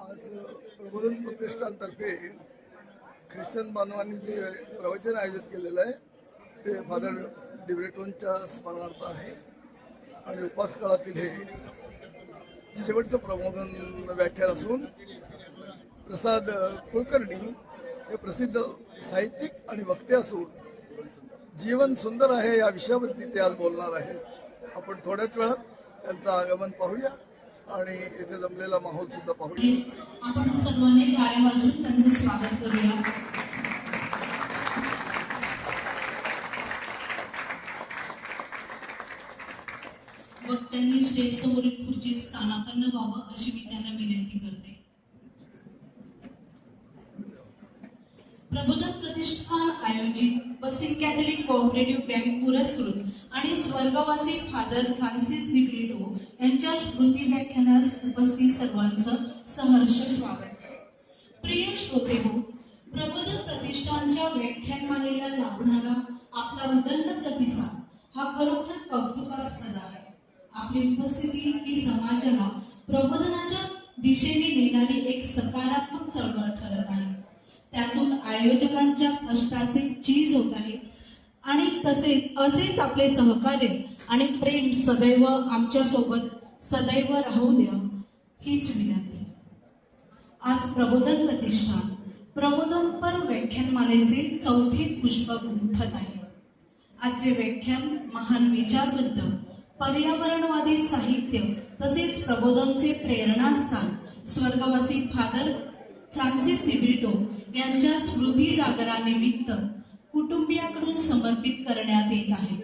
आज प्रबोधन प्रतिष्ठानतर्फे ख्रिश्चन बांधवांनी जे प्रवचन आयोजित केलेलं आहे ते फादर डिब्रेटोनच्या स्मरणार्थ आहे आणि उपास काळातील हे शेवटचं प्रबोधन व्याख्यान असून प्रसाद कुलकर्णी हे प्रसिद्ध साहित्यिक आणि वक्ते असून जीवन सुंदर आहे या विषयावरती ते आज बोलणार आहेत। आपण थोड्याच वेळात त्यांचं आगमन पाहूया आणि इथे जमलेला माहोल सुद्धा पाहूया। आपण सर्वांनी टाळ्या वाजवून त्यांचं स्वागत करूया। वक्त्यांनी स्टेज समोरील खुर्ची स्थानापन्न व्हावं अशी मी त्यांना विनंती करते। प्रबोधन प्रतिष्ठान आयोजित बसिल कॅथलिक कोऑपरेटिव्ह बँक पुरस्कृत आणि स्वर्गवासी फादर फ्रान्सिस दिब्रिटो यांच्या स्मृती व्याख्यानास उपस्थित सर्वांचं सहर्ष स्वागत। प्रिय श्रोतेहो, प्रबोधन प्रतिष्ठानच्या व्याख्यानमालेला लाभणारा आपला उदंड प्रतिसाद हा खरोखर कौतुकास्पद आहे। आपली उपस्थिती ही समाजाला प्रबोधनाच्या दिशेने नेणारी एक सकारात्मक चळवळ ठरत आहे। त्यातून आयोजकांच्या कष्टाचे चीज होत आहे आणि असेच आपले सहकार्य आणि प्रेम सदैव आमच्या सोबत सदैव राहू द्या हीच विनंती। आज प्रबोधन प्रतिष्ठान प्रबोधनपर व्याख्यानमालेचे चौथे पुष्प गुंफत आहे। आजचे व्याख्यान महान विचारवंत, पर्यावरणवादी साहित्य तसेच प्रबोधनचे प्रेरणास्थान स्वर्गवासी फादर फ्रान्सिस दिब्रिटो यांच्या स्मृती जागरानिमित्त कुटुंबियाकडून समर्पित करण्यात येत आहे।